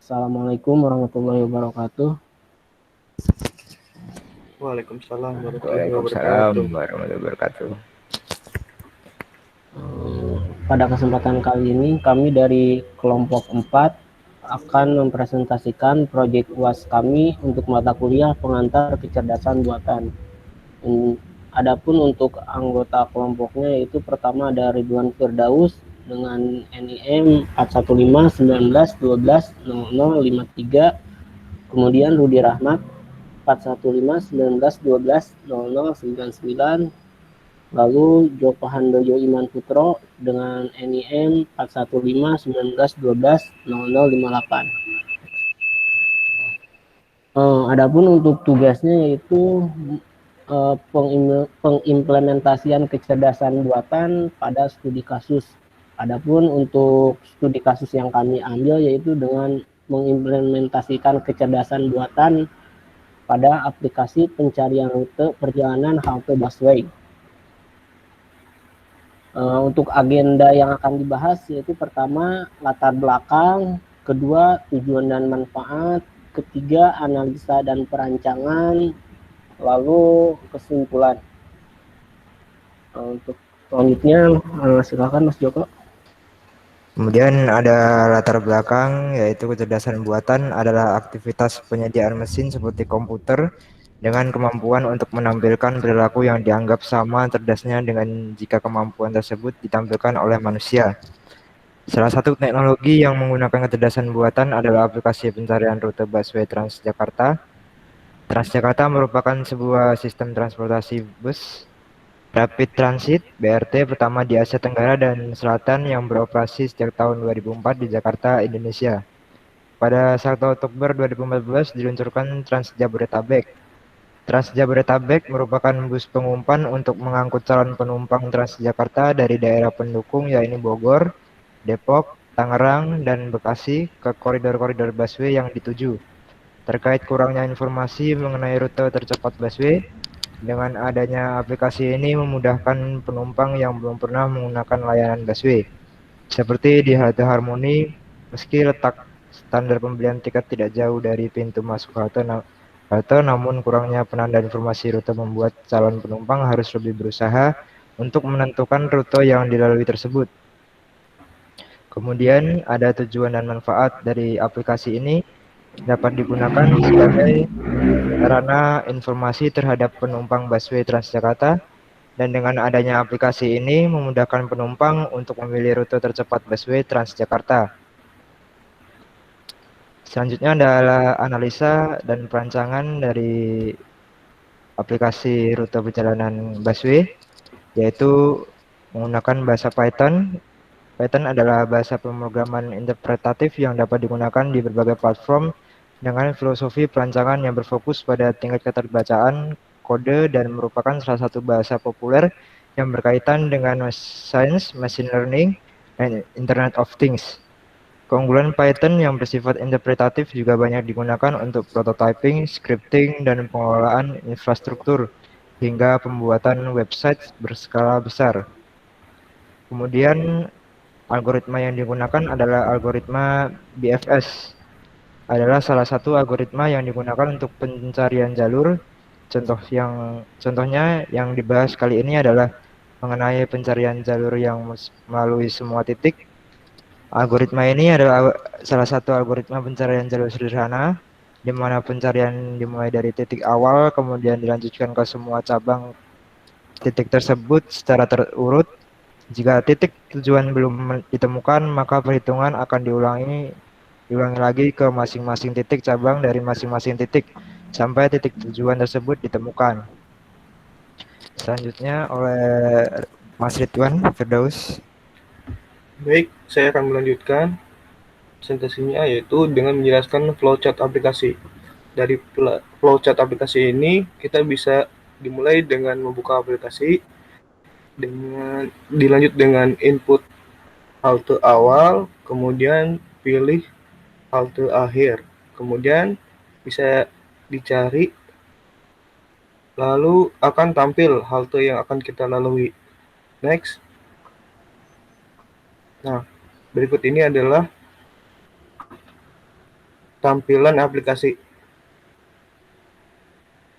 Assalamualaikum warahmatullahi wabarakatuh. Waalaikumsalam warahmatullahi Waalaikumsalam wabarakatuh. warahmatullahi wabarakatuh. Pada kesempatan kali ini kami dari kelompok 4 akan mempresentasikan proyek UAS kami untuk mata kuliah pengantar kecerdasan buatan. Adapun untuk anggota kelompoknya yaitu pertama ada Ridwan Firdaus dengan NIM 41519120053, kemudian Rudi Rahmat 41519120099, lalu Joko Handoyo Iman Putro dengan NIM 41519120058. Adapun untuk tugasnya yaitu pengimplementasian kecerdasan buatan pada studi kasus. Adapun untuk studi kasus yang kami ambil yaitu dengan mengimplementasikan kecerdasan buatan pada aplikasi pencarian rute perjalanan halte busway. Untuk agenda yang akan dibahas yaitu pertama latar belakang, kedua tujuan dan manfaat, ketiga analisa dan perancangan, lalu kesimpulan. Untuk selanjutnya silakan Mas Joko. Kemudian ada latar belakang, yaitu kecerdasan buatan adalah aktivitas penyediaan mesin seperti komputer dengan kemampuan untuk menampilkan perilaku yang dianggap sama cerdasnya dengan jika kemampuan tersebut ditampilkan oleh manusia. Salah satu teknologi yang menggunakan kecerdasan buatan adalah aplikasi pencarian rute busway Transjakarta. Transjakarta merupakan sebuah sistem transportasi bus Rapid Transit (BRT) pertama di Asia Tenggara dan Selatan yang beroperasi sejak tahun 2004 di Jakarta, Indonesia. Pada 1 Oktober 2014 diluncurkan Transjabodetabek. Transjabodetabek merupakan bus pengumpan untuk mengangkut calon penumpang Transjakarta dari daerah pendukung yaitu Bogor, Depok, Tangerang, dan Bekasi ke koridor-koridor busway yang dituju. Terkait kurangnya informasi mengenai rute tercepat busway, dengan adanya aplikasi ini memudahkan penumpang yang belum pernah menggunakan layanan busway. Seperti di halte Harmoni, meski letak standar pembelian tiket tidak jauh dari pintu masuk halte, namun kurangnya penanda informasi rute membuat calon penumpang harus lebih berusaha untuk menentukan rute yang dilalui tersebut. Kemudian ada tujuan dan manfaat dari aplikasi ini dapat digunakan sebagai sarana informasi terhadap penumpang busway Transjakarta, dan dengan adanya aplikasi ini memudahkan penumpang untuk memilih rute tercepat busway Transjakarta. Selanjutnya adalah analisa dan perancangan dari aplikasi rute perjalanan busway, yaitu menggunakan bahasa Python. Python adalah bahasa pemrograman interpretatif yang dapat digunakan di berbagai platform dengan filosofi perancangan yang berfokus pada tingkat keterbacaan kode dan merupakan salah satu bahasa populer yang berkaitan dengan sains, machine learning, dan Internet of Things. Keunggulan Python yang bersifat interpretatif juga banyak digunakan untuk prototyping, scripting, dan pengelolaan infrastruktur, hingga pembuatan website berskala besar. Kemudian algoritma yang digunakan adalah algoritma BFS. Adalah salah satu algoritma yang digunakan untuk pencarian jalur. Contohnya yang dibahas kali ini adalah mengenai pencarian jalur yang melalui semua titik. Algoritma ini adalah salah satu algoritma pencarian jalur sederhana, di mana pencarian dimulai dari titik awal, kemudian dilanjutkan ke semua cabang titik tersebut secara terurut. Jika titik tujuan belum ditemukan, maka perhitungan akan diulangi lagi ke masing-masing titik cabang dari masing-masing titik sampai titik tujuan tersebut ditemukan. Selanjutnya oleh Mas Ridwan Firdaus. Baik, saya akan melanjutkan presentasinya yaitu dengan menjelaskan flowchart aplikasi. Dari flowchart aplikasi ini kita bisa dimulai dengan membuka aplikasi, dengan dilanjut dengan input halte awal, kemudian pilih halte akhir, kemudian bisa dicari, lalu akan tampil halte yang akan kita lalui. Next. Nah, berikut ini adalah tampilan aplikasi.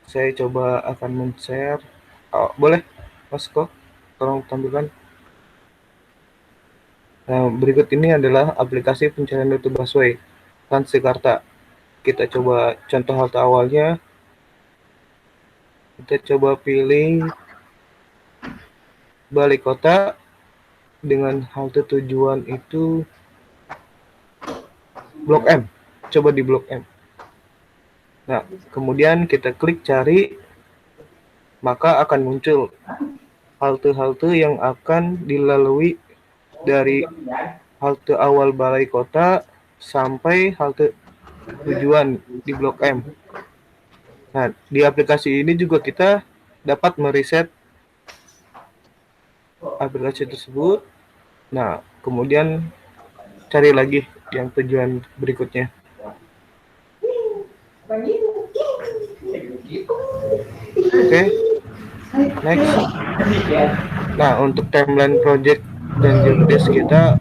Saya coba akan men-share. Oh, boleh, Mas Ko, tolong tampilkan. Nah, berikut ini adalah aplikasi pencarian rute busway Transjakarta. Kita coba contoh halte awalnya. Kita coba pilih Balai Kota dengan halte tujuan itu Blok M. Coba di Blok M. Nah, kemudian kita klik cari, maka akan muncul halte-halte yang akan dilalui dari halte awal Balai Kota sampai halte tujuan di Blok M. Nah, di aplikasi ini juga kita dapat meriset aplikasi tersebut. Nah, kemudian cari lagi yang tujuan berikutnya. Oke, next. Nah, untuk timeline project dan job desk kita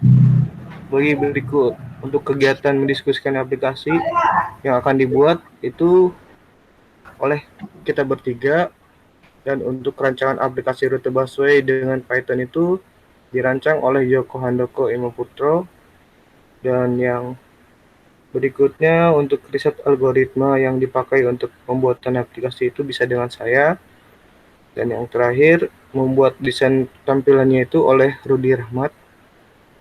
bagi berikut. Untuk kegiatan mendiskusikan aplikasi yang akan dibuat itu oleh kita bertiga, dan untuk rancangan aplikasi rute busway dengan Python itu dirancang oleh Joko Handoko Imaputro, dan yang berikutnya untuk riset algoritma yang dipakai untuk pembuatan aplikasi itu bisa dengan saya, dan yang terakhir membuat desain tampilannya itu oleh Rudi Rahmat,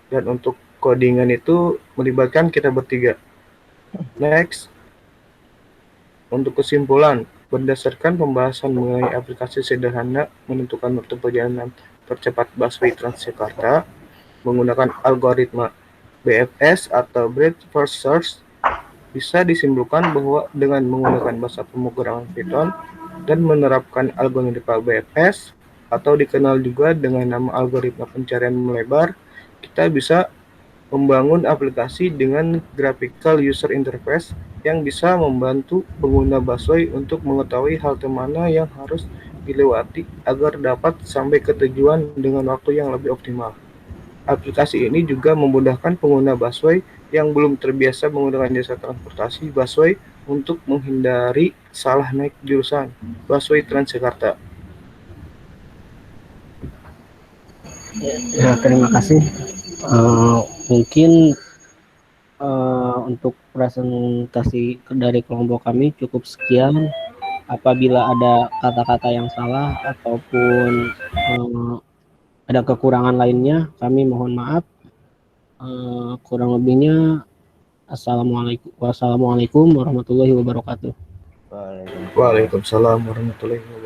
dan untuk codingan itu melibatkan kita bertiga. Next, untuk kesimpulan, berdasarkan pembahasan mengenai aplikasi sederhana menentukan rute perjalanan tercepat busway Transjakarta menggunakan algoritma BFS atau Breadth First Search, bisa disimpulkan bahwa dengan menggunakan bahasa pemrograman Python dan menerapkan algoritma BFS atau dikenal juga dengan nama algoritma pencarian melebar, kita bisa membangun aplikasi dengan graphical user interface yang bisa membantu pengguna busway untuk mengetahui halte mana yang harus dilewati agar dapat sampai ke tujuan dengan waktu yang lebih optimal. Aplikasi ini juga memudahkan pengguna busway yang belum terbiasa menggunakan jasa transportasi busway untuk menghindari salah naik jurusan busway Transjakarta. Ya, terima kasih. Mungkin untuk presentasi dari kelompok kami cukup sekian. Apabila ada kata-kata yang salah ataupun ada kekurangan lainnya, kami mohon maaf. Kurang lebihnya, wassalamualaikum warahmatullahi wabarakatuh. Waalaikumsalam warahmatullahi wabarakatuh.